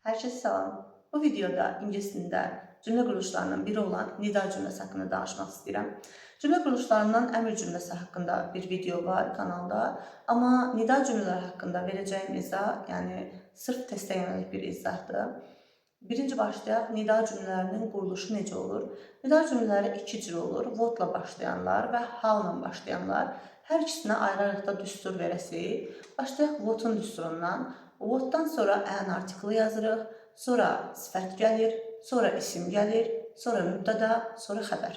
Herkese salam. Bu videoda ingiliscində cümlə quruluşlarından biri olan nida cümləsi haqqında danışmaq istəyirəm. Cümlə quruluşlarından əmr cümləsi haqqında bir video var kanalda. Amma nida cümlələri haqqında verəcəyim izah, yəni sırf testə yönəlik bir izahdır. Birinci başlayaq, nida cümlələrinin quruluşu necə olur? Nida cümlələri iki cür olur. What-la başlayanlar və how-la başlayanlar. Hər ikisinə ayrı-ayrılıqda düstur verəsiyik. Başlayaq what-un düsturundan. What-dan sonra an artiklı yazırıq, sonra sifət gəlir, sonra isim gəlir, sonra mübtəda, sonra xəbər.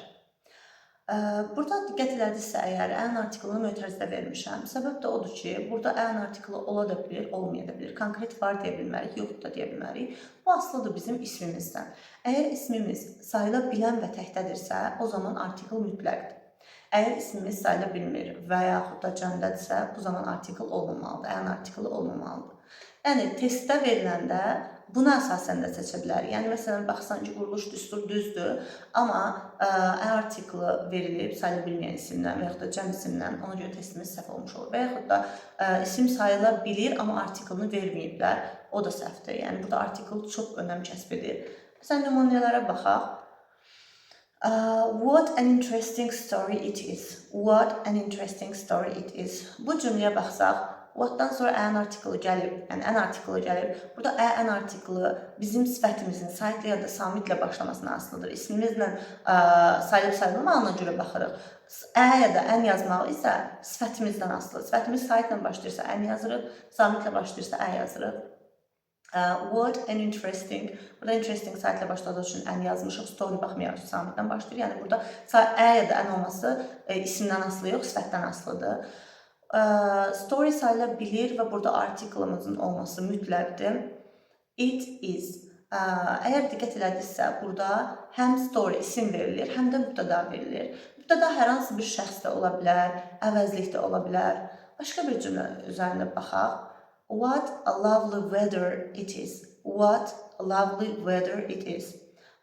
Burada diqqət elədisə əgər an artiklını mötərizədə vermişəm. Səbəb də odur ki, burada an artiklı ola da bilir, olmaya da bilir. Konkret var deyə bilmərik, yox da deyə bilmərik. Bu asılıdır bizim ismimizdən. Əgər ismimiz sayıla bilən və təhdədirsə, o zaman artikl mütləqdir. Əgər ismimiz sayıla bilmir və yaxud da cəmdədirsə, bu zaman artikl olmamalıdır, an artiklı olmamalıdır. Yəni, testdə veriləndə buna əsasən də seçə bilərik. Yəni, məsələn, baxsan ki, quruluş düstur düzdür, amma artiklı verilib sayıla bilməyən isimdən və yaxud da cəm isimdən, ona görə testimiz səhv olmuş olur. Və yaxud da isim sayıla bilir, amma artiklını verməyiblər, o da səhvdir. Yəni, burada artikl çox önəm kəsb edir. Məsələn, nümunələrə baxaq. What an interesting story it is. What an interesting story it is. Bu cümləyə baxsaq, what-dan sonra an artiklı gəlib, yəni an artiklı gəlib. Burada an artiklı bizim sifətimizin saitlə ya da samitlə başlamasına asılıdır. İsmimizlə sayılıb-sayılmağına görə baxırıq. Ya da an yazmaq isə sifətimizdən asılıdır. Sifətimiz saitlə başlayırsa an yazırıq, samitlə başlayırsa yazırıq. What an interesting. Burada interesting saitlə başladığı üçün an yazmışıq. Story baxmayaraq samitdən başlayır. Yəni burada ya da an olması isimdən asılı yox, sifətdən asılıdır. Story sayıla bilir və burada artiklımızın olması mütləqdir. It is. Əgər diqqət elədirsə, burada həm story isim verilir, həm də mübtəda verilir. Mübtəda hər hansı bir şəxs də ola bilər, əvəzlik də ola bilər. Başqa bir cümlə üzərində baxaq. What a lovely weather it is. What a lovely weather it is.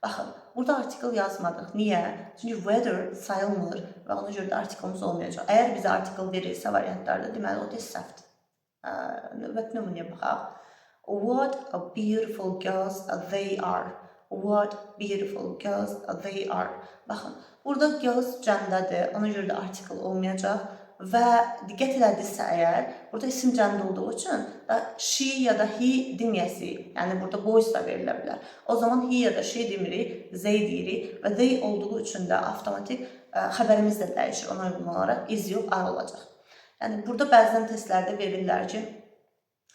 Baxın, burada artikl yazmadıq. Niyə? Çünki weather sayılmır və ona görə də artiklımız olmayacaq. Əgər bizə artikl verilsə variantlarda, deməli o test səhvdir. Növbəti nümunəyə baxaq. What a beautiful girls they are. What beautiful girls they are. Baxın, burada girls cəmdədir, ona görə də artikl olmayacaq. Və diqqət elədirsə əgər, burada isim cəmdə olduğu üçün she ya da he deməyəsik. Yəni, burada boys da verilə bilər. O zaman he ya da she demirik, they deyirik və they olduğu üçün də avtomatik xəbərimiz də dəyişir. Ona uyğun olaraq is yox, are olacaq. Yəni, burada bəzən testlərdə verirlər ki,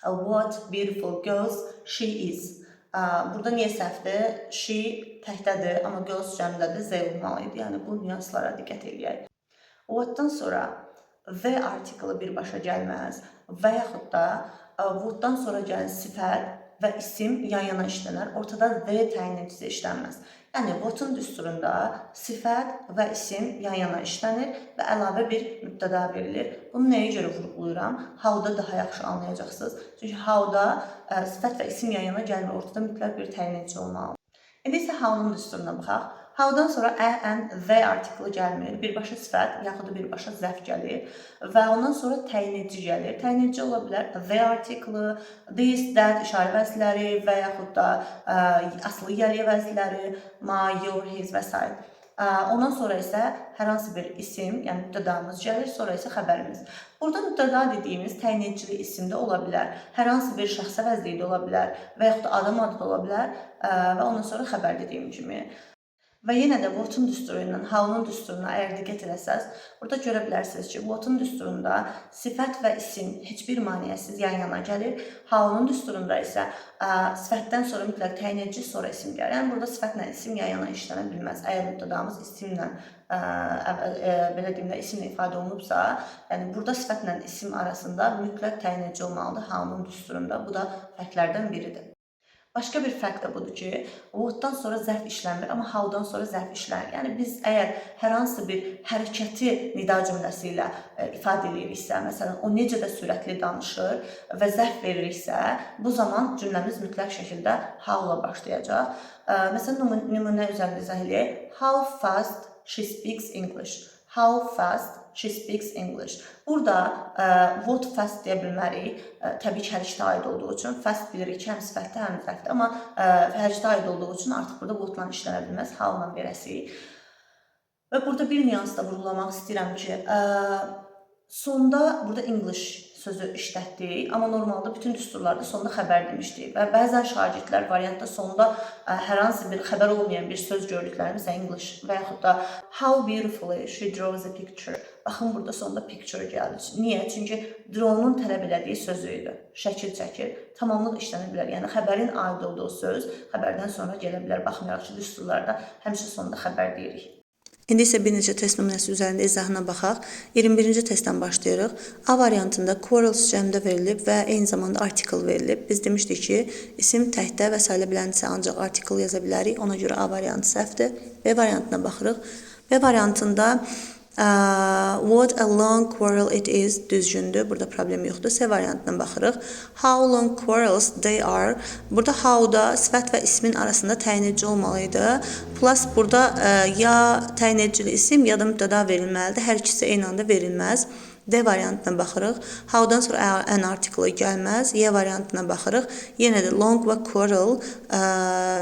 what beautiful girls she is. Burada niyə səhvdir? She təhdədir, amma girls cəmdədir, they olmalıydı. Yəni, bu nüanslara diqqət eləyək. What-dan sonra the artiklı birbaşa gəlməz və yaxud da what-dan sonra gələn sifət və isim yan-yana işlənər. Ortada the təyin edicisi işlənməz. Yəni, what-un düsturunda sifət və isim yan-yana işlənir və əlavə bir mübtəda verilir. Bunu nəyə görə vurğulayıram? How-da daha yaxşı anlayacaqsınız. Çünki how-da sifət və isim yan-yana gəlmir. Ortada mütləq bir təyin edici olmalı. İndi isə how-nun düsturuna baxaq. How-dan sonra and the artiklı gəlmir. Birbaşa sifət, yaxud da birbaşa zərf gəlir. Və ondan sonra təyin edici gəlir. Təyin edici ola bilər the artiklı, this, that işarə vəzləri və yaxud da asılı gəliyə vəzləri, my, your, his və s. Ondan sonra isə hər hansı bir isim, yəni mübtədamız gəlir, sonra isə xəbərimiz. Burada mübtəda dediyimiz təyin edicili isim də ola bilər, hər hansı bir şəxsə vəzliyi də ola bilər və yaxud da adam adı da ola bilər və ondan sonra xəbər dediyim kimi. Və yenə də what-un düsturu ilə how-nun düsturuna əgər diqqət eləsəz, burada görə bilərsiniz ki, what-un düsturunda sifət və isim heç bir maneəsiz yan-yana gəlir. How-nun düsturunda isə sifətdən sonra mütləq təyin edici, sonra isim gəlir. Yəni, burada sifətlə isim yan-yana işlənə bilməz. Əgər mübtədamız isimlə, belə deyim də, isimlə ifadə olunubsa, yəni burada sifətlə isim arasında mütləq təyin edici olmalıdır how-nun düsturunda. Bu da fərqlərdən biridir. Başqa bir fərq də budur ki, what-dan sonra zərf işlənmir, amma how-dan sonra zərf işlənir. Yəni, biz əgər hər hansı bir hərəkəti nida cümləsi ilə ifadə ediriksə, məsələn, o necə də sürətli danışır və zərf veririksə, bu zaman cümləmiz mütləq şəkildə how-la başlayacaq. Məsələn, nümunə üzərində izah eləyək. How fast she speaks English. How fast She speaks English. Burada what fast deyə bilmərik. Təbii ki, hər ikisi aid olduğu üçün fast bilirik ki, həm sifətli, həm zərfli. Amma hər ikisi aid olduğu üçün artıq burada what-la işlənə bilməz. How-la verəsirik. Və burada bir nüans da vurgulamaq istəyirəm ki, sonda burada English sözü işlətdik, amma normalda bütün düsturlarda sonda xəbər demişdik və bəzən şagirdlər variantda sonda hər hansı bir xəbər olmayan bir söz gördüklərimizdə English və yaxud da how beautifully she draws a picture. Baxın, burada sonda picture gəldi. Niyə? Çünki draw'un tələb elədiyi sözü idi. Şəkil çəkir, tamamlıq işlənə bilər. Yəni xəbərin aid olduğu söz xəbərdən sonra gələ bilər. Baxmayaraq ki, düsturlarda həmişə sonda xəbər deyirik. İndi isə bir neçə test nümunəsi üzərində izahına baxaq. 21-ci testdən başlayırıq. A variantında quarrels cəmdə verilib və eyni zamanda article verilib. Biz demişdik ki, isim təkdə və sayıla bilənsə ancaq article yaza bilərik. Ona görə A variantı səhvdir. B variantına baxırıq. B variantında what a long quarrel it is düzgündür. Burada problem yoxdur. C variantına baxırıq. How long quarrels they are. Burada how-da sifət və ismin arasında təyin edici olmalıydı. Plus burada ya təyin edicili isim ya da mübtəda verilməlidir. Hər ikisi eyni anda verilməz. D variantına baxırıq. How-dan sonra an article gəlməz. Y variantına baxırıq. Yenə də long və quarrel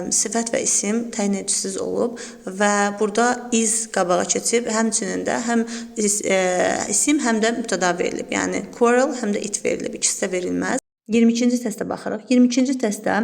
sifət və isim təyin edicisiz olub və burada is qabağa keçib. Həmçinin də həm isim, həm də mübtəda verilib. Yəni quarrel, həm də it verilib. İkisi də verilməz. 22-ci testə baxırıq. 22-ci testdə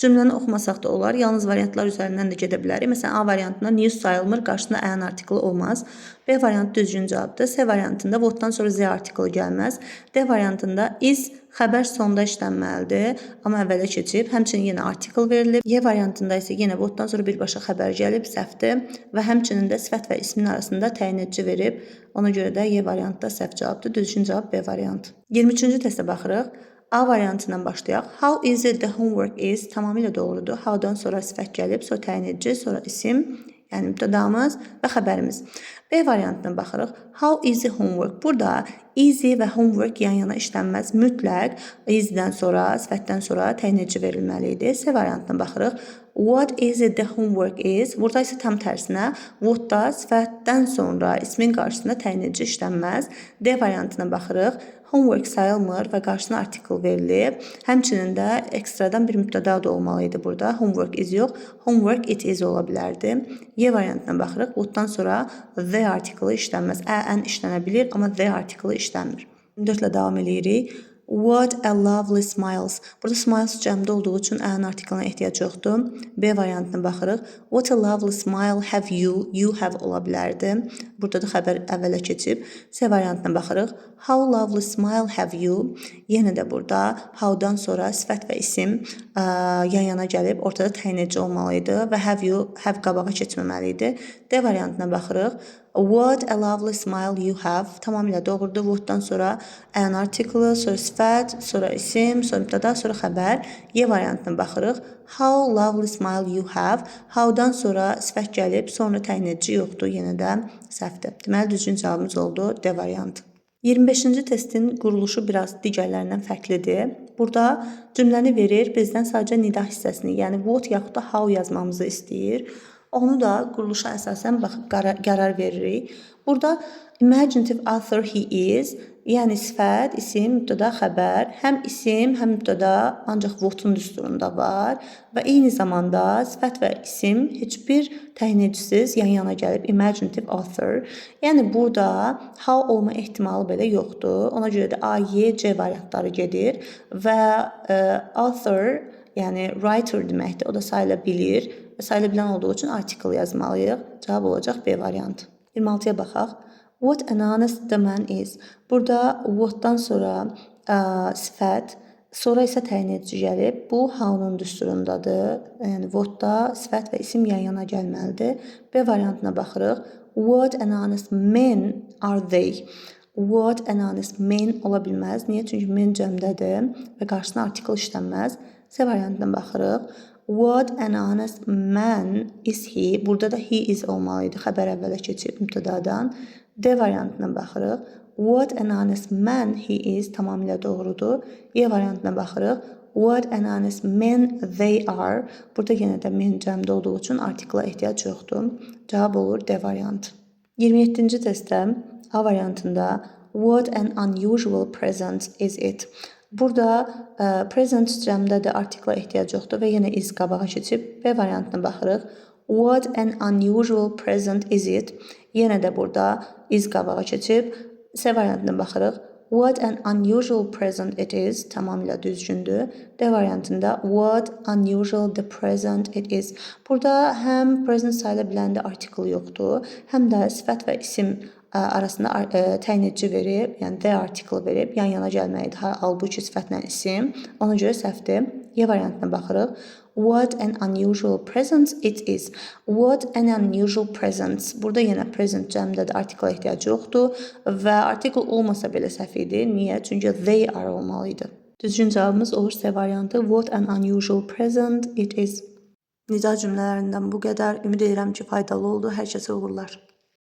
cümləni oxumasaq da olar. Yalnız variantlar üzərindən də gedə bilərik. Məsələn, A variantında news sayılmır, qarşısında an artiklı olmaz. B variantı düzgün cavabdır. C variantında what-dan sonra z artiklı gəlməz. D variantında is xəbər sonda işlənməlidir, amma əvvələ keçib. Həmçinin yenə artikl verilib. Y variantında isə yenə what-dan sonra birbaşa xəbər gəlib, səhvdir və həmçinin də sifət və ismin arasında təyin edici verib. Ona görə də Y variantda səhv cavabdır. Düzgün cavab B variantı. 23-cü testə baxırıq. A variantından başlayaq. How easy the homework is tamamilə doğrudur. How-dan sonra sifət gəlib, sonra təyin edici, sonra isim, yəni mübtədamız və xəbərimiz. B variantına baxırıq. How easy homework. Burada easy və homework yan-yana işlənməz. Mütləq easy-dən sonra, sifətdən sonra təyin edici verilməli idi. C variantına baxırıq. What easy the homework is. Burada isə tam tərsinə what-da sifətdən sonra ismin qarşısında təyin edici işlənməz. D variantına baxırıq. Homework sayılmır və qarşısına article verilib. Həmçinin də ekstradan bir mübtəda da olmalı idi burada. Homework is yox, homework it is ola bilərdi. Y variantına baxırıq. What-dan sonra the article işlənməz. Ən işlənə bilir, amma the article işlənmir. 4 ilə davam edirik. What a lovely smiles. Burada smiles cəmdə olduğu üçün ən artiklına ehtiyac yoxdur. B variantına baxırıq. What a lovely smile have you. You have ola bilərdi. Burada da xəbər əvvələ keçib. C variantına baxırıq. How lovely smile have you. Yenə də burada how-dan sonra sifət və isim yan-yana gəlib ortada təyin edici olmalı idi və have qabağa keçməməli idi. D variantına baxırıq. What a lovely smile you have. Tamamilə doğrudur. What-dan sonra an article, sonra sifət, sonra isim, sonra mübtəda, sonra xəbər. Y variantına baxırıq. How lovely smile you have. How-dan sonra sifət gəlib, sonra təyin edici yoxdur. Yenə də səhvdir. Deməli, düzgün cavabımız oldu D variantı. 25-ci testin quruluşu biraz digərlərindən fərqlidir. Burada cümləni verir, bizdən sadəcə nida hissəsini, yəni what yaxud da how yazmamızı istəyir. Onu da quruluşa əsasən baxıb qərar veririk. Burada imaginative author he is, yəni sifət, isim, mübtəda, xəbər, həm isim, həm mübtəda ancaq what-un düsturunda var və eyni zamanda sifət və isim heç bir təyin edicisiz yan-yana gəlib imaginative author. Yəni burada how olma ehtimalı belə yoxdur. Ona görə də A, Y, C variantları gedir və author, yəni writer deməkdir. O da sayıla bilir. Sayıla bilən olduğu üçün article yazmalıyıq. Cavab olacaq B variantı. 26-ya baxaq. What an honest the man is. Burada what-dan sonra sifət, sonra isə təyin edici gəlib. Bu how-nun düsturundadır. Yəni what-da sifət və isim yan-yana gəlməlidir. B variantına baxırıq. What an honest men are they. What an honest men ola bilməz. Niyə? Çünki men cəmdədir və qarşısına article işlənməz. C variantına baxırıq. What an honest man is he. Burada da he is olmalıydı. Xəbər əvvələ keçib mübtədadan. D variantına baxırıq. What an honest man he is tamamilə doğrudur. Y variantına baxırıq. What an honest men they are. Burada yenə də men cəmdə olduğu üçün artikla ehtiyac yoxdur. Cavab olur D variantı. 27-ci testdə A variantında what an unusual present is it. Burada present cəmdə də artikla ehtiyac yoxdur və yenə is qabağa keçib. B variantına baxırıq. What an unusual present is it. Yenə də burada is qabağa keçib. C variantına baxırıq. What an unusual present it is. Tamamilə düzgündür. D variantında what unusual the present it is. Burada həm present sayıla biləndə artikel yoxdur, həm də sifət və isim arasında təyin edici verib, yəni the article verib, yan yana gəlməlidir. Halbuki sifətlə isim. Ona görə səhvdir. Y variantına baxırıq. What an unusual present it is. What an unusual present. Burada yenə present cəmdə də artikla ehtiyac yoxdur və artikel olmasa belə səhv idi. Niyə? Çünki they are olmalıydı. Düzgün cavabımız olur C variantı. What an unusual present it is. Nida cümlələrindən bu qədər. Ümid edirəm ki, faydalı oldu. Hər kəsə uğurlar.